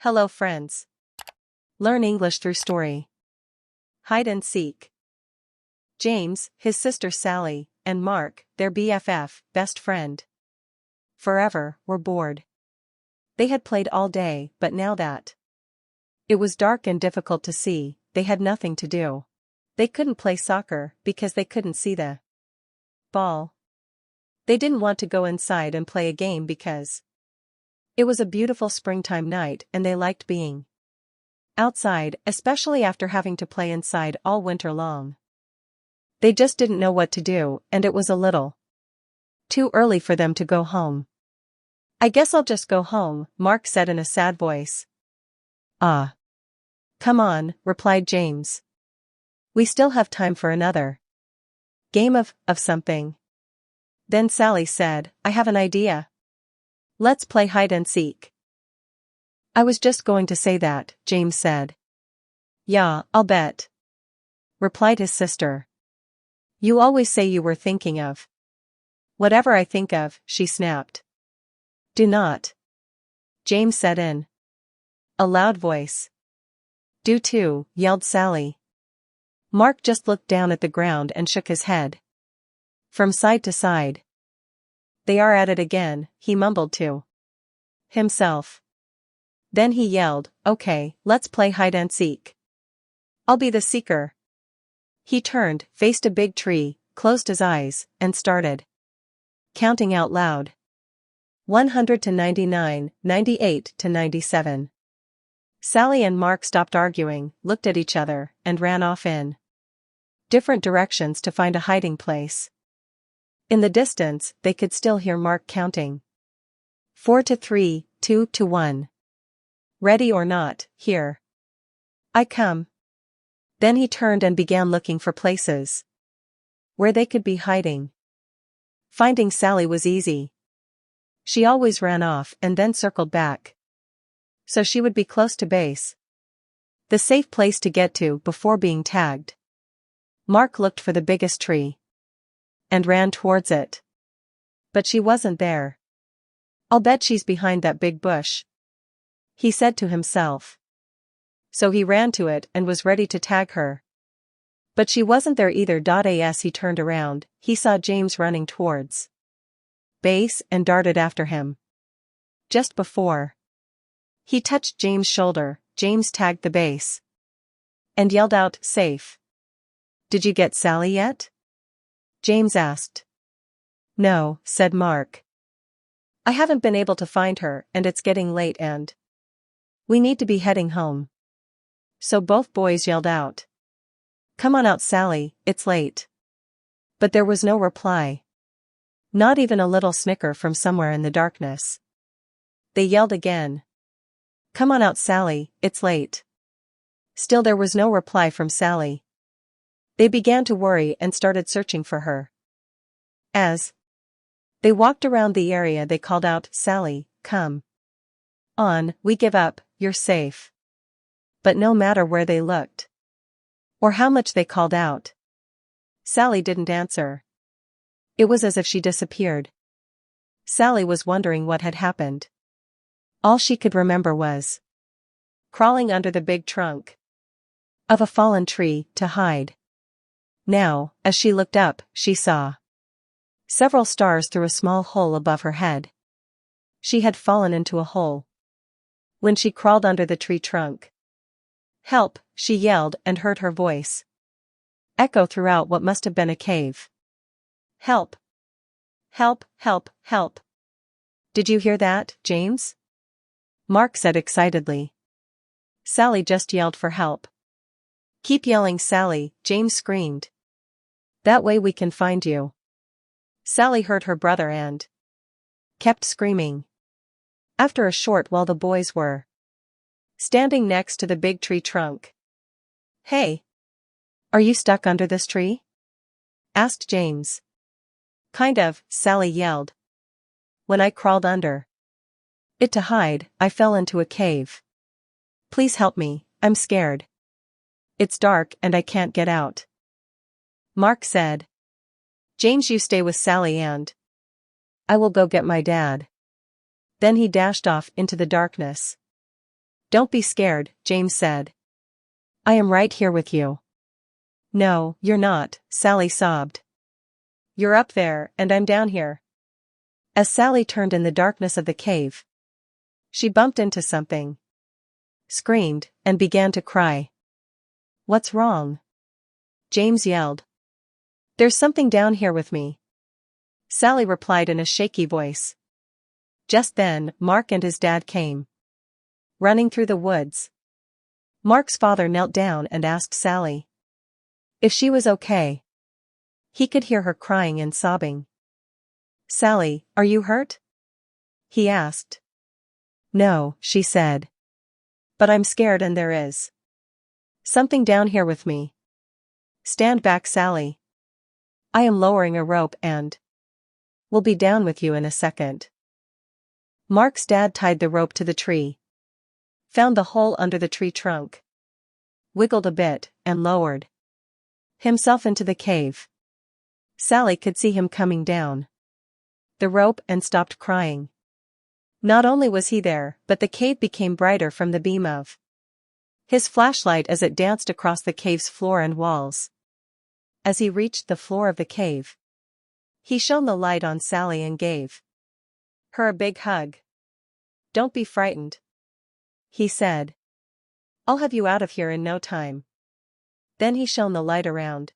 Hello friends. Learn English through story. Hide and seek. James, his sister Sally, and Mark, their BFF, best friend forever, were bored. They had played all day, but now that it was dark and difficult to see, they had nothing to do. They couldn't play soccer because they couldn't see the ball. They didn't want to go inside and play a game because it was a beautiful springtime night and they liked being outside, especially after having to play inside all winter long. They just didn't know what to do, and it was a little too early for them to go home. "I guess I'll just go home," Mark said in a sad voice. "Ah. Come on," replied James. "We still have time for another game of something." Then Sally said, "I have an idea. Let's play hide and seek." "I was just going to say that," James said. "Yeah, I'll bet," replied his sister. "You always say you were thinking of whatever I think of," she snapped. "Do not," James said in a loud voice. "Do too," yelled Sally. Mark just looked down at the ground and shook his head from side to side. "They are at it again," he mumbled to himself. Then he yelled, "Okay, let's play hide and seek. I'll be the seeker." He turned, faced a big tree, closed his eyes, and started counting out loud. 100 to 99, 98 to 97. Sally and Mark stopped arguing, looked at each other, and ran off in different directions to find a hiding place. In the distance, they could still hear Mark counting. 4 to 3, 2 to 1. "Ready or not, here I come." Then he turned and began looking for places where they could be hiding. Finding Sally was easy. She always ran off and then circled back, so she would be close to base, the safe place to get to before being tagged. Mark looked for the biggest tree and ran towards it. But she wasn't there. "I'll bet she's behind that big bush," he said to himself. So he ran to it and was ready to tag her. But she wasn't there either. As he turned around, he saw James running towards base and darted after him. Just before he touched James' shoulder, James tagged the base and yelled out, "Safe." "Did you get Sally yet?" James asked. "No," said Mark. "I haven't been able to find her, and it's getting late and we need to be heading home." So both boys yelled out, "Come on out, Sally, it's late." But there was no reply. Not even a little snicker from somewhere in the darkness. They yelled again, "Come on out, Sally, it's late." Still there was no reply from Sally. They began to worry and started searching for her. As they walked around the area they called out, "Sally, come on, we give up, you're safe." But no matter where they looked or how much they called out, Sally didn't answer. It was as if she disappeared. Sally was wondering what had happened. All she could remember was crawling under the big trunk of a fallen tree to hide. Now, as she looked up, she saw several stars through a small hole above her head. She had fallen into a hole when she crawled under the tree trunk. "Help," she yelled, and heard her voice echo throughout what must have been a cave. "Help! Help, help, help!" "Did you hear that, James?" Mark said excitedly. "Sally just yelled for help." "Keep yelling, Sally," James screamed. "That way we can find you." Sally heard her brother and kept screaming. After a short while the boys were standing next to the big tree trunk. "Hey! Are you stuck under this tree?" asked James. "Kind of," Sally yelled. "When I crawled under it to hide, I fell into a cave. Please help me, I'm scared. It's dark and I can't get out." Mark said. "James, you stay with Sally and I will go get my dad." Then he dashed off into the darkness. Don't be scared, James said. I am right here with you. No, you're not, Sally sobbed. You're up there, and I'm down here. As Sally turned in the darkness of the cave, she bumped into something, screamed, and began to cry. What's wrong? James yelled. There's something down here with me, Sally replied in a shaky voice. Just then, Mark and his dad came running through the woods. Mark's father knelt down and asked Sally if she was okay. He could hear her crying and sobbing. Sally, are you hurt? He asked. No, she said. But I'm scared and there is something down here with me. Stand back, Sally. I am lowering a rope and will be down with you in a second. Mark's dad tied the rope to the tree, found the hole under the tree trunk, wiggled a bit, and lowered himself into the cave. Sally could see him coming down the rope and stopped crying. Not only was he there, but the cave became brighter from the beam of his flashlight as it danced across the cave's floor and walls. As he reached the floor of the cave, he shone the light on Sally and gave her a big hug. Don't be frightened, he said. I'll have you out of here in no time. Then he shone the light around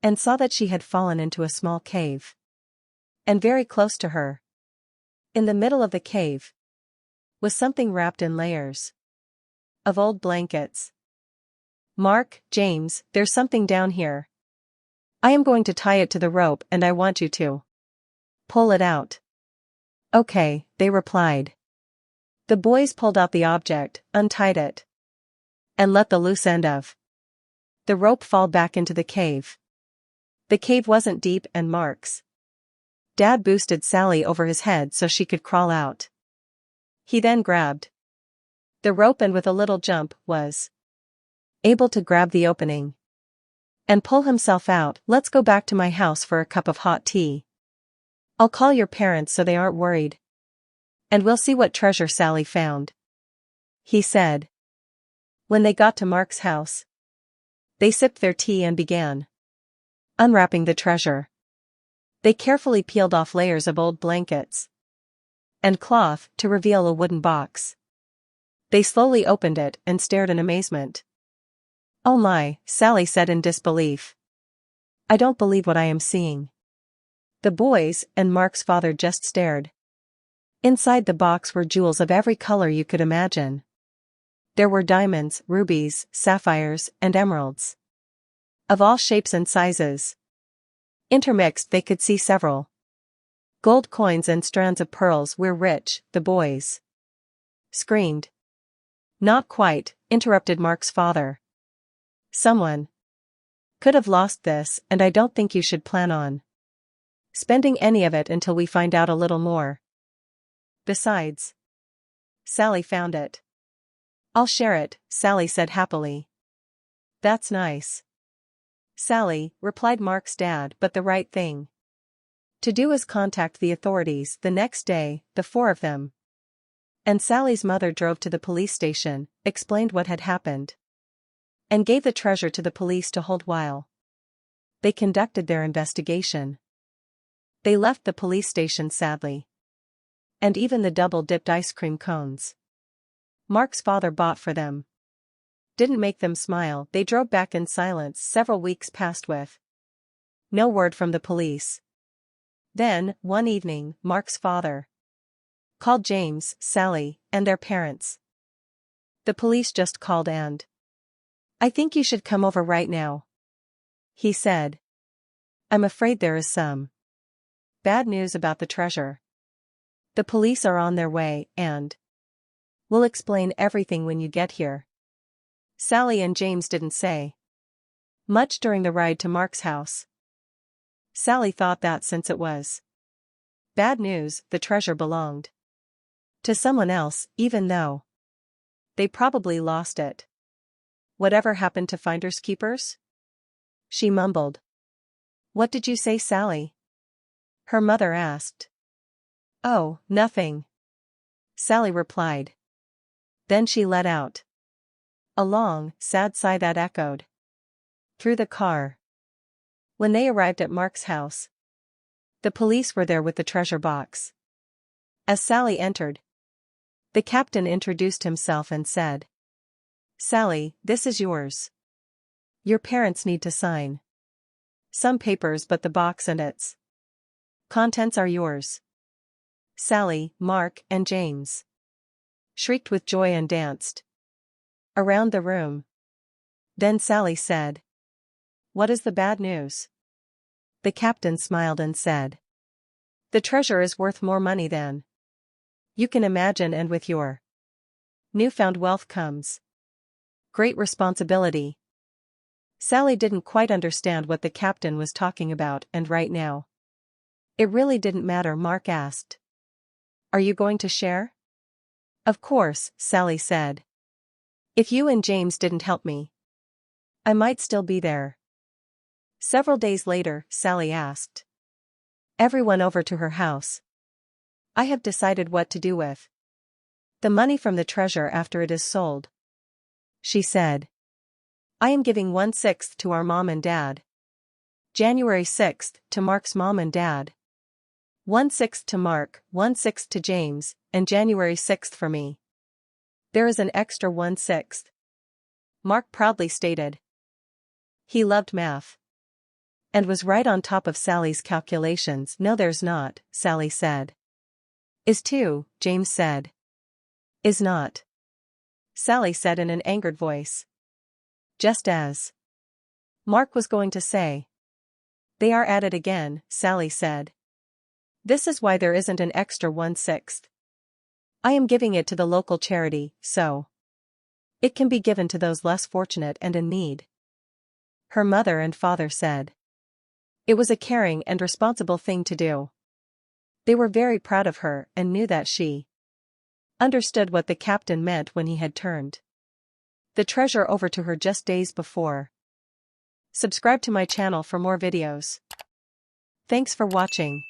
and saw that she had fallen into a small cave. And very close to her, in the middle of the cave, was something wrapped in layers of old blankets. Mark, James, there's something down here. I am going to tie it to the rope and I want you to pull it out. Okay, they replied. The boys pulled out the object, untied it, and let the loose end of the rope fall back into the cave. The cave wasn't deep and Mark's dad boosted Sally over his head so she could crawl out. He then grabbed the rope and with a little jump was able to grab the opening and pull himself out. Let's go back to my house for a cup of hot tea. I'll call your parents so they aren't worried. And we'll see what treasure Sally found, he said. When they got to Mark's house, they sipped their tea and began unwrapping the treasure. They carefully peeled off layers of old blankets and cloth to reveal a wooden box. They slowly opened it and stared in amazement. Oh my, Sally said in disbelief. I don't believe what I am seeing. The boys and Mark's father just stared. Inside the box were jewels of every color you could imagine. There were diamonds, rubies, sapphires, and emeralds. Of all shapes and sizes. Intermixed they could see several gold coins and strands of pearls. We're rich, the boys screamed. Not quite, interrupted Mark's father. Someone could have lost this, and I don't think you should plan on spending any of it until we find out a little more. Besides, Sally found it. I'll share it, Sally said happily. That's nice, Sally, replied Mark's dad, but the right thing to do is contact the authorities. The next day, the four of them and Sally's mother drove to the police station, explained what had happened, and gave the treasure to the police to hold while they conducted their investigation. They left the police station sadly. And even the double-dipped ice cream cones Mark's father bought for them didn't make them smile. They drove back in silence. Several weeks passed with no word from the police. Then, one evening, Mark's father called James, Sally, and their parents. The police just called and I think you should come over right now, he said. I'm afraid there is some bad news about the treasure. The police are on their way and we'll explain everything when you get here. Sally and James didn't say much during the ride to Mark's house. Sally thought that since it was bad news, the treasure belonged to someone else, even though they probably lost it. Whatever happened to finders keepers? She mumbled. What did you say, Sally? Her mother asked. Oh, nothing, Sally replied. Then she let out a long, sad sigh that echoed through the car. When they arrived at Mark's house, the police were there with the treasure box. As Sally entered, the captain introduced himself and said, "Sally, this is yours. Your parents need to sign some papers, but the box and its contents are yours." Sally, Mark, and James shrieked with joy and danced around the room. Then Sally said, "What is the bad news?" The captain smiled and said, "The treasure is worth more money than you can imagine, and with your newfound wealth comes great responsibility." Sally didn't quite understand what the captain was talking about, and right now it really didn't matter. Mark asked, "Are you going to share?" "Of course," Sally said. "If you and James didn't help me, I might still be there." Several days later, Sally asked everyone over to her house, "I have decided what to do with the money from the treasure after it is sold," she said. "I am giving 1/6 to our mom and dad, January 6th to Mark's mom and dad, 1/6 to Mark, 1/6 to James, and January 6th for me. There is an extra 1/6, Mark proudly stated. He loved math and was right on top of Sally's calculations. "No, there's not," Sally said. "Is too," James said. "Is not," Sally said in an angered voice. Just as Mark was going to say, "They are at it again," Sally said. "This is why there isn't an extra 1/6. I am giving it to the local charity, so it can be given to those less fortunate and in need." Her mother and father said it was a caring and responsible thing to do. They were very proud of her and knew that she understood what the captain meant when he had turned the treasure over to her just days before. Subscribe to my channel for more videos. Thanks for watching.